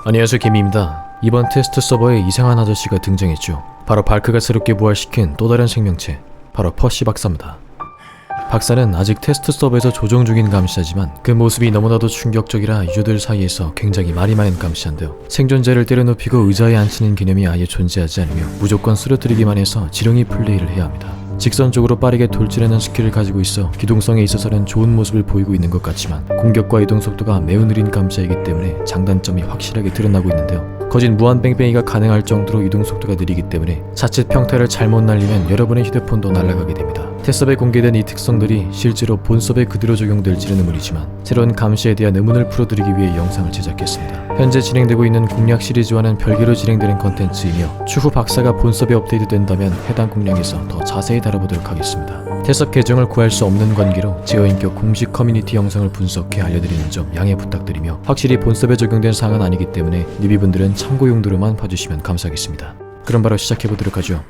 안녕하세요, 개미입니다. 이번 테스트 서버에 이상한 아저씨가 등장했죠. 바로 발크가 새롭게 부활시킨 또 다른 생명체, 바로 퍼시 박사입니다. 박사는 아직 테스트 서버에서 조정 중인 감시자지만 그 모습이 너무나도 충격적이라 유저들 사이에서 굉장히 말이 많은 감시자인데요. 생존자를 때려눕히고 의자에 앉히는 개념이 아예 존재하지 않으며 무조건 쓰러뜨리기만 해서 지렁이 플레이를 해야 합니다. 직선적으로 빠르게 돌진하는 스킬을 가지고 있어 기동성에 있어서는 좋은 모습을 보이고 있는 것 같지만 공격과 이동 속도가 매우 느린 감시자이기 때문에 장단점이 확실하게 드러나고 있는데요. 거진 무한 뺑뺑이가 가능할 정도로 이동 속도가 느리기 때문에 자칫 평타를 잘못 날리면 여러분의 휴대폰도 날아가게 됩니다. 테스업에 공개된 이 특성들이 실제로 본섭에 그대로 적용될지는 의문이지만 새로운 감시에 대한 의문을 풀어드리기 위해 영상을 제작했습니다. 현재 진행되고 있는 공략 시리즈와는 별개로 진행되는 컨텐츠이며 추후 박사가 본섭에 업데이트된다면 해당 공략에서 더 자세히 다뤄보도록 하겠습니다. 테스업 계정을 구할 수 없는 관계로 제어인격 공식 커뮤니티 영상을 분석해 알려드리는 점 양해 부탁드리며 확실히 본섭에 적용된 사항은 아니기 때문에 뉴비분들은 참고 용도로만 봐주시면 감사하겠습니다. 그럼 바로 시작해보도록 하죠.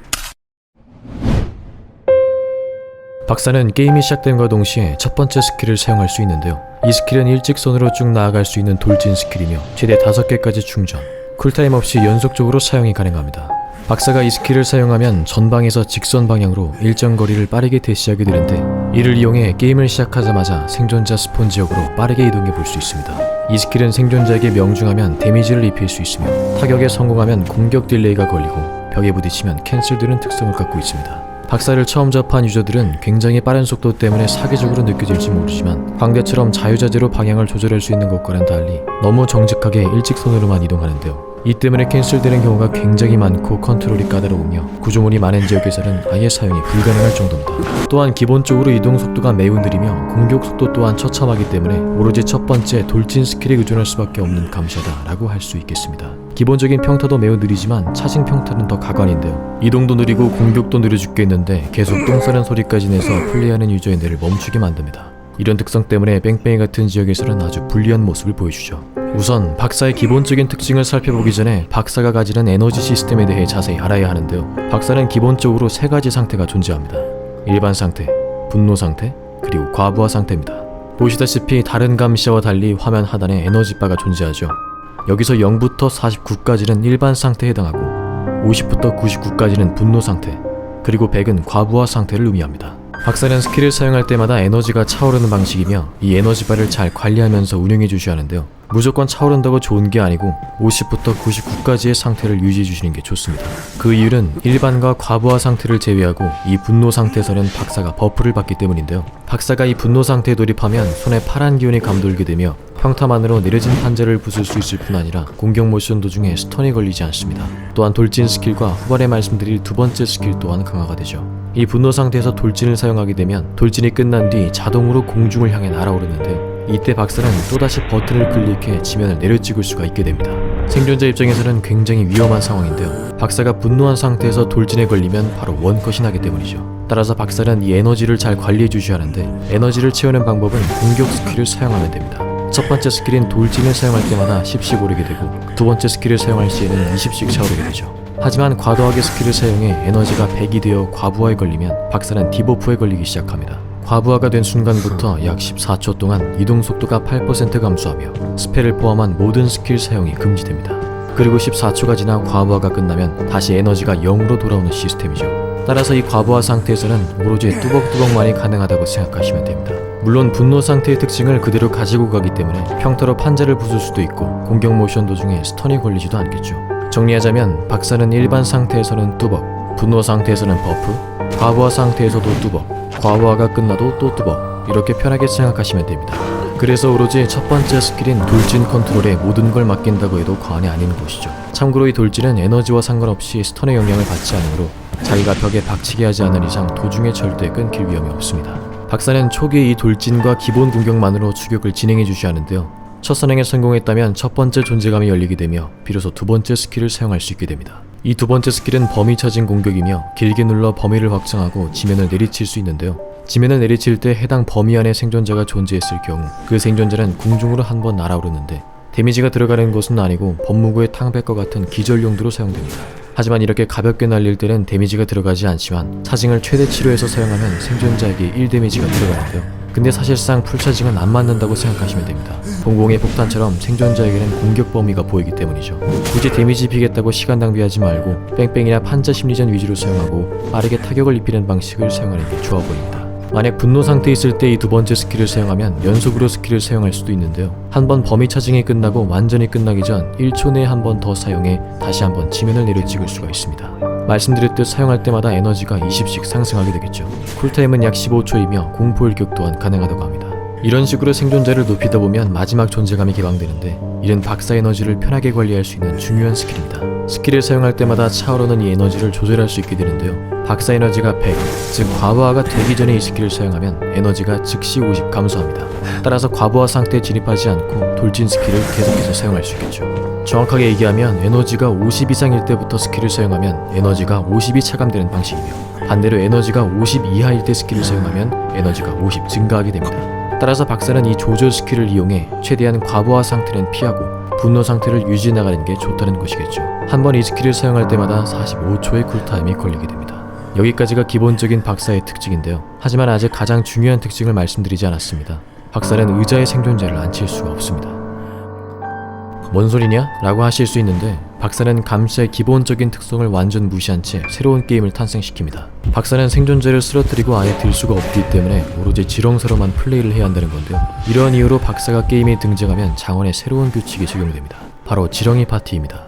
박사는 게임이 시작됨과 동시에 첫 번째 스킬을 사용할 수 있는데요. 이 스킬은 일직선으로 쭉 나아갈 수 있는 돌진 스킬이며 최대 5개까지 충전, 쿨타임 없이 연속적으로 사용이 가능합니다. 박사가 이 스킬을 사용하면 전방에서 직선 방향으로 일정 거리를 빠르게 대시하게 되는데 이를 이용해 게임을 시작하자마자 생존자 스폰 지역으로 빠르게 이동해 볼 수 있습니다. 이 스킬은 생존자에게 명중하면 데미지를 입힐 수 있으며 타격에 성공하면 공격 딜레이가 걸리고 벽에 부딪히면 캔슬되는 특성을 갖고 있습니다. 박사를 처음 접한 유저들은 굉장히 빠른 속도 때문에 사기적으로 느껴질지 모르지만 광대처럼 자유자재로 방향을 조절할 수 있는 것과는 달리 너무 정직하게 일직선으로만 이동하는데요. 이 때문에 캔슬되는 경우가 굉장히 많고 컨트롤이 까다로우며 구조물이 많은 지역에서는 아예 사용이 불가능할 정도입니다. 또한 기본적으로 이동 속도가 매우 느리며 공격 속도 또한 처참하기 때문에 오로지 첫 번째 돌진 스킬에 의존할 수밖에 없는 감시자다라고 할 수 있겠습니다. 기본적인 평타도 매우 느리지만 차징 평타는 더 가관인데요. 이동도 느리고 공격도 느려 죽겠는데 계속 똥 싸는 소리까지 내서 플레이하는 유저의 뇌를 멈추게 만듭니다. 이런 특성 때문에 뺑뺑이 같은 지역에서는 아주 불리한 모습을 보여주죠. 우선 박사의 기본적인 특징을 살펴보기 전에 박사가 가지는 에너지 시스템에 대해 자세히 알아야 하는데요. 박사는 기본적으로 3가지 상태가 존재합니다. 일반 상태, 분노 상태, 그리고 과부하 상태입니다. 보시다시피 다른 감시자와 달리 화면 하단에 에너지바가 존재하죠. 여기서 0부터 49까지는 일반 상태에 해당하고 50부터 99까지는 분노 상태, 그리고 100은 과부하 상태를 의미합니다. 박사는 스킬을 사용할 때마다 에너지가 차오르는 방식이며 이 에너지바를 잘 관리하면서 운영해 주셔야 하는데요. 무조건 차오른다고 좋은 게 아니고 50부터 99까지의 상태를 유지해 주시는 게 좋습니다. 그 이유는 일반과 과부하 상태를 제외하고 이 분노 상태에서는 박사가 버프를 받기 때문인데요. 박사가 이 분노 상태에 돌입하면 손에 파란 기운이 감돌게 되며 평타만으로 내려진 판자를 부술 수 있을 뿐 아니라 공격 모션 도중에 스턴이 걸리지 않습니다. 또한 돌진 스킬과 후반에 말씀드릴 두 번째 스킬 또한 강화가 되죠. 이 분노 상태에서 돌진을 사용하게 되면 돌진이 끝난 뒤 자동으로 공중을 향해 날아오르는데 이때 박사는 또다시 버튼을 클릭해 지면을 내려찍을 수가 있게 됩니다. 생존자 입장에서는 굉장히 위험한 상황인데요. 박사가 분노한 상태에서 돌진에 걸리면 바로 원컷이 나기 때문이죠. 따라서 박사는 이 에너지를 잘 관리해 주셔야 하는데 에너지를 채우는 방법은 공격 스킬을 사용하면 됩니다. 첫 번째 스킬인 돌진을 사용할 때마다 10씩 오르게 되고 두 번째 스킬을 사용할 시에는 20씩 차오르게 되죠. 하지만 과도하게 스킬을 사용해 에너지가 100이 되어 과부하에 걸리면 박사는 디버프에 걸리기 시작합니다. 과부하가 된 순간부터 약 14초 동안 이동 속도가 8% 감소하며 스펠을 포함한 모든 스킬 사용이 금지됩니다. 그리고 14초가 지나 과부하가 끝나면 다시 에너지가 0으로 돌아오는 시스템이죠. 따라서 이 과부하 상태에서는 오로지 뚜벅뚜벅만이 가능하다고 생각하시면 됩니다. 물론 분노 상태의 특징을 그대로 가지고 가기 때문에 평타로 판자를 부술 수도 있고 공격 모션 도중에 스턴이 걸리지도 않겠죠. 정리하자면 박사는 일반 상태에서는 뚜벅, 분노 상태에서는 버프, 과부하 상태에서도 뚜벅, 과부하가 끝나도 또 뚜벅, 이렇게 편하게 생각하시면 됩니다. 그래서 오로지 첫 번째 스킬인 돌진 컨트롤에 모든 걸 맡긴다고 해도 과언이 아닌 것이죠. 참고로 이 돌진은 에너지와 상관없이 스턴의 영향을 받지 않으므로 자기가 벽에 박치게 하지 않는 이상 도중에 절대 끊길 위험이 없습니다. 박사는 초기에 이 돌진과 기본 공격만으로 추격을 진행해 주셔야 하는데요. 첫 선행에 성공했다면 첫 번째 존재감이 열리게 되며 비로소 두 번째 스킬을 사용할 수 있게 됩니다. 이 두 번째 스킬은 범위 차징 공격이며 길게 눌러 범위를 확장하고 지면을 내리칠 수 있는데요. 지면을 내리칠 때 해당 범위 안에 생존자가 존재했을 경우 그 생존자는 궁중으로 한 번 날아오르는데 데미지가 들어가는 것은 아니고 법무구의 탕백과 같은 기절 용도로 사용됩니다. 하지만 이렇게 가볍게 날릴 때는 데미지가 들어가지 않지만 차징을 최대 치료해서 사용하면 생존자에게 1 데미지가 들어가는데요. 근데 사실상 풀차징은 안 맞는다고 생각하시면 됩니다. 봉봉의 폭탄처럼 생존자에게는 공격 범위가 보이기 때문이죠. 굳이 데미지 비겠다고 시간 낭비하지 말고 뺑뺑이나 판자 심리전 위주로 사용하고 빠르게 타격을 입히는 방식을 사용하는 게 좋아 보입니다. 만약 분노 상태에 있을 때 이 두 번째 스킬을 사용하면 연속으로 스킬을 사용할 수도 있는데요. 한번 범위 차징이 끝나고 완전히 끝나기 전 1초 내에 한 번 더 사용해 다시 한번 지면을 내려 찍을 수가 있습니다. 말씀드렸듯 사용할 때마다 에너지가 20씩 상승하게 되겠죠. 쿨타임은 약 15초이며 공포 일격 또한 가능하다고 합니다. 이런 식으로 생존자를 높이다 보면 마지막 존재감이 개방되는데 이는 박사 에너지를 편하게 관리할 수 있는 중요한 스킬입니다. 스킬을 사용할 때마다 차오르는 이 에너지를 조절할 수 있게 되는데요. 박사 에너지가 100, 즉 과부하가 되기 전에 이 스킬을 사용하면 에너지가 즉시 50 감소합니다. 따라서 과부하 상태에 진입하지 않고 돌진 스킬을 계속해서 사용할 수 있겠죠. 정확하게 얘기하면 에너지가 50 이상일 때부터 스킬을 사용하면 에너지가 50이 차감되는 방식이며 반대로 에너지가 50 이하일 때 스킬을 사용하면 에너지가 50 증가하게 됩니다. 따라서 박사는 이 조절 스킬을 이용해 최대한 과부하 상태는 피하고 분노 상태를 유지해 나가는 게 좋다는 것이겠죠. 한번 이 스킬을 사용할 때마다 45초의 쿨타임이 걸리게 됩니다. 여기까지가 기본적인 박사의 특징인데요. 하지만 아직 가장 중요한 특징을 말씀드리지 않았습니다. 박사는 의자에 생존자를 앉힐 수가 없습니다. 뭔 소리냐? 라고 하실 수 있는데 박사는 감시의 기본적인 특성을 완전 무시한 채 새로운 게임을 탄생시킵니다. 박사는 생존자를 쓰러뜨리고 아예 들 수가 없기 때문에 오로지 지렁사로만 플레이를 해야 한다는 건데요. 이러한 이유로 박사가 게임에 등장하면 장원의 새로운 규칙이 적용됩니다. 바로 지렁이 파티입니다.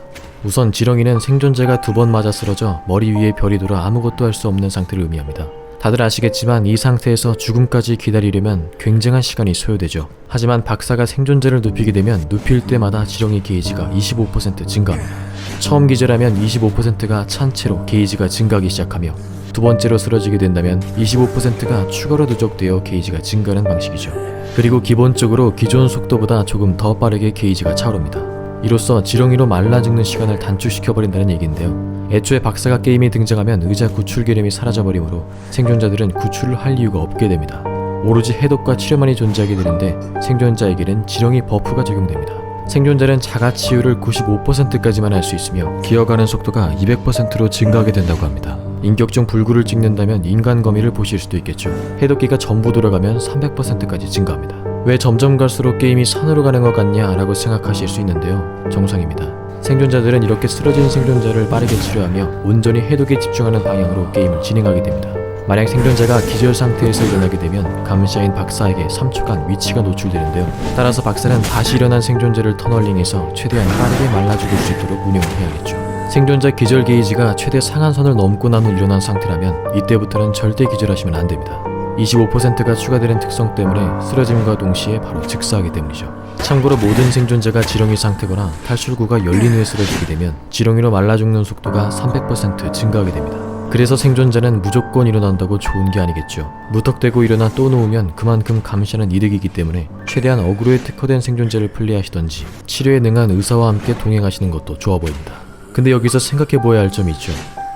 우선 지렁이는 생존자가 2번 맞아 쓰러져 머리 위에 별이 돌아 아무것도 할 수 없는 상태를 의미합니다. 다들 아시겠지만 이 상태에서 죽음까지 기다리려면 굉장한 시간이 소요되죠. 하지만 박사가 생존자를 눕히게 되면 눕힐 때마다 지렁이 게이지가 25% 증가합니다. 처음 기절하면 25%가 찬 채로 게이지가 증가하기 시작하며 두 번째로 쓰러지게 된다면 25%가 추가로 누적되어 게이지가 증가하는 방식이죠. 그리고 기본적으로 기존 속도보다 조금 더 빠르게 게이지가 차오릅니다. 이로써 지렁이로 말라 죽는 시간을 단축시켜버린다는 얘기인데요. 애초에 박사가 게임에 등장하면 의자 구출 개념이 사라져버리므로 생존자들은 구출을 할 이유가 없게 됩니다. 오로지 해독과 치료만이 존재하게 되는데 생존자에게는 지렁이 버프가 적용됩니다. 생존자는 자가 치유를 95%까지만 할 수 있으며 기어가는 속도가 200%로 증가하게 된다고 합니다. 인격중 불구를 찍는다면 인간 거미를 보실 수도 있겠죠. 해독기가 전부 돌아가면 300%까지 증가합니다. 왜 점점 갈수록 게임이 산으로 가는 것 같냐 라고 생각하실 수 있는데요. 정상입니다. 생존자들은 이렇게 쓰러진 생존자를 빠르게 치료하며 온전히 해독에 집중하는 방향으로 게임을 진행하게 됩니다. 만약 생존자가 기절 상태에서 일어나게 되면 감시자인 박사에게 3초간 위치가 노출되는데요. 따라서 박사는 다시 일어난 생존자를 터널링해서 최대한 빠르게 말라 죽일 수 있도록 운영을 해야겠죠. 생존자 기절 게이지가 최대 상한선을 넘고 난 후 일어난 상태라면 이때부터는 절대 기절하시면 안 됩니다. 25%가 추가되는 특성 때문에 쓰러짐과 동시에 바로 즉사하기 때문이죠. 참고로 모든 생존자가 지렁이 상태거나 탈출구가 열린 후에 쓰러지게 되면 지렁이로 말라 죽는 속도가 300% 증가하게 됩니다. 그래서 생존자는 무조건 일어난다고 좋은 게 아니겠죠. 무턱대고 일어나 또 누우면 그만큼 감시하는 이득이기 때문에 최대한 어그로에 특화된 생존자를 플레이하시던지 치료에 능한 의사와 함께 동행하시는 것도 좋아 보입니다. 근데 여기서 생각해보아야 할 점이 있죠.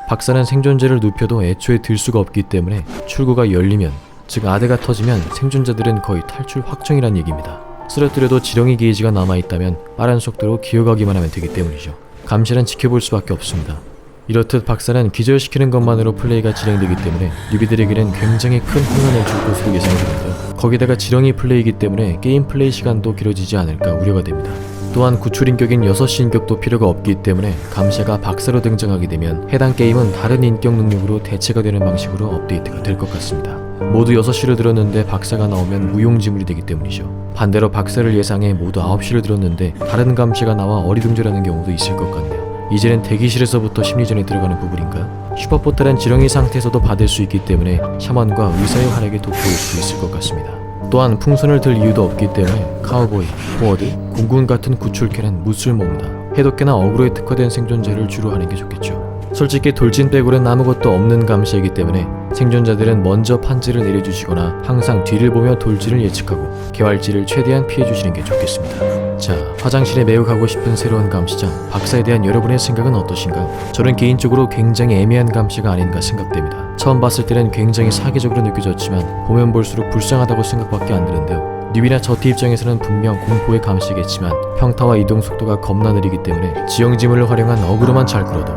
박사는 생존자를 눕혀도 애초에 들 수가 없기 때문에 출구가 열리면, 즉 아대가 터지면 생존자들은 거의 탈출 확정이란 얘기입니다. 쓰러뜨려도 지렁이 게이지가 남아있다면 빠른 속도로 기어가기만 하면 되기 때문이죠. 감시는 지켜볼 수밖에 없습니다. 이렇듯 박사는 기절시키는 것만으로 플레이가 진행되기 때문에 뉴비들에게는 굉장히 큰 혼란을 줄 것으로 예상되는데요. 거기다가 지렁이 플레이이기 때문에 게임 플레이 시간도 길어지지 않을까 우려가 됩니다. 또한 구출인격인 6시 인격도 필요가 없기 때문에 감시가 박사로 등장하게 되면 해당 게임은 다른 인격 능력으로 대체가 되는 방식으로 업데이트가 될 것 같습니다. 모두 6시를 들었는데 박사가 나오면 무용지물이 되기 때문이죠. 반대로 박사를 예상해 모두 9시를 들었는데 다른 감시가 나와 어리둥절하는 경우도 있을 것 같네요. 이제는 대기실에서부터 심리전에 들어가는 부분인가요? 슈퍼포탈은 지렁이 상태에서도 받을 수 있기 때문에 샤먼과 의사의 활약이 돋보일 수 있을 것 같습니다. 또한 풍선을 들 이유도 없기 때문에 카우보이, 포워드, 공군 같은 구출캐는 묻을 모은다. 해독캐나 어그로에 특화된 생존자를 주로 하는 게 좋겠죠. 솔직히 돌진 빼고는 아무것도 없는 감시이기 때문에 생존자들은 먼저 판지를 내려주시거나 항상 뒤를 보며 돌진을 예측하고 개활지를 최대한 피해주시는 게 좋겠습니다. 자, 화장실에 매우 가고 싶은 새로운 감시자 박사에 대한 여러분의 생각은 어떠신가요? 저는 개인적으로 굉장히 애매한 감시가 아닌가 생각됩니다. 처음 봤을 때는 굉장히 사기적으로 느껴졌지만 보면 볼수록 불쌍하다고 생각밖에 안 드는데요. 뉴비나 저티 입장에서는 분명 공포의 감시겠지만 평타와 이동 속도가 겁나 느리기 때문에 지형지물을 활용한 어그로만 잘 끌어도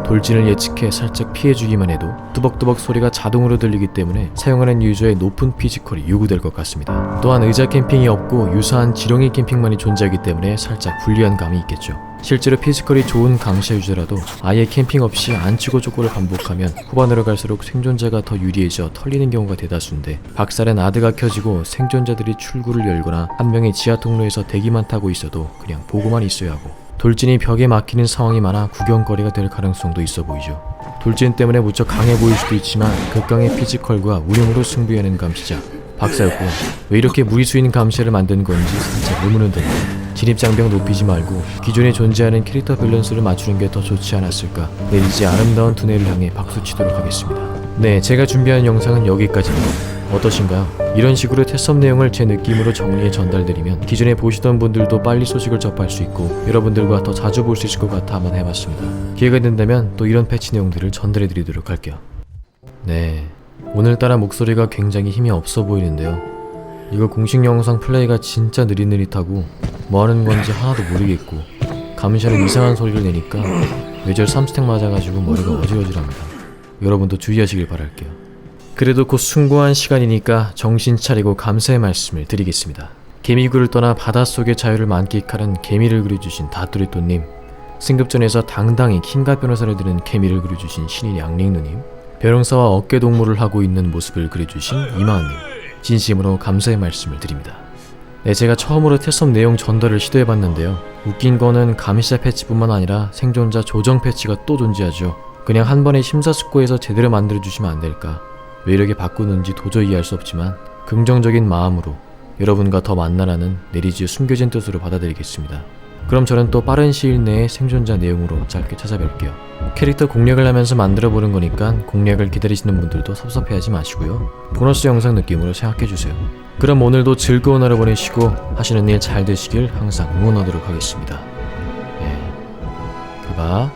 돌진을 예측해 살짝 피해주기만 해도 뚜벅뚜벅 소리가 자동으로 들리기 때문에 사용하는 유저의 높은 피지컬이 요구될 것 같습니다. 또한 의자 캠핑이 없고 유사한 지렁이 캠핑만이 존재하기 때문에 살짝 불리한 감이 있겠죠. 실제로 피지컬이 좋은 강샤 유저라도 아예 캠핑 없이 안치고 족고를 반복하면 후반으로 갈수록 생존자가 더 유리해져 털리는 경우가 대다수인데, 박살은 아드가 켜지고 생존자들이 출구를 열거나 한 명이 지하 통로에서 대기만 타고 있어도 그냥 보고만 있어야 하고, 돌진이 벽에 막히는 상황이 많아 구경거리가 될 가능성도 있어 보이죠. 돌진 때문에 무척 강해 보일 수도 있지만 극강의 피지컬과 운영으로 승부하는 감시자 박사였고, 왜 이렇게 무리수인 감시를 만든 건지 살짝 의문은 듭니다. 진입장벽 높이지 말고 기존에 존재하는 캐릭터 밸런스를 맞추는 게 더 좋지 않았을까. 내리지 아름다운 두뇌를 향해 박수치도록 하겠습니다. 네, 제가 준비한 영상은 여기까지입니다. 어떠신가요? 이런 식으로 테스업 내용을 제 느낌으로 정리해 전달드리면 기존에 보시던 분들도 빨리 소식을 접할 수 있고 여러분들과 더 자주 볼 수 있을 것 같아 한번 해봤습니다. 기회가 된다면 또 이런 패치 내용들을 전달해드리도록 할게요. 네, 오늘따라 목소리가 굉장히 힘이 없어 보이는데요. 이거 공식 영상 플레이가 진짜 느릿느릿하고 뭐하는 건지 하나도 모르겠고, 감시하는 이상한 소리를 내니까 뇌절 3스택 맞아가지고 머리가 어지러지랍니다. 여러분도 주의하시길 바랄게요. 그래도 곧 숭고한 시간이니까 정신 차리고 감사의 말씀을 드리겠습니다. 개미굴을 떠나 바닷속의 자유를 만끽하는 개미를 그려주신 다뚜리또님, 승급전에서 당당히 킹가 변호사를 드는 개미를 그려주신 신인 양링누님, 벼롱사와 어깨동무를 하고 있는 모습을 그려주신 이마은님, 진심으로 감사의 말씀을 드립니다. 네, 제가 처음으로 테스업 내용 전달을 시도해봤는데요. 웃긴 거는 감시자 패치뿐만 아니라 생존자 조정 패치가 또 존재하죠. 그냥 한 번에 심사숙고해서 제대로 만들어주시면 안 될까. 왜 이렇게 바꾸는지 도저히 이해할 수 없지만 긍정적인 마음으로 여러분과 더 만나라는 내리지의 숨겨진 뜻으로 받아들이겠습니다. 그럼 저는 또 빠른 시일 내에 생존자 내용으로 짧게 찾아뵐게요. 캐릭터 공략을 하면서 만들어보는 거니까 공략을 기다리시는 분들도 섭섭해하지 마시고요. 보너스 영상 느낌으로 생각해주세요. 그럼 오늘도 즐거운 하루 보내시고 하시는 일 잘 되시길 항상 응원하도록 하겠습니다. 예, 그바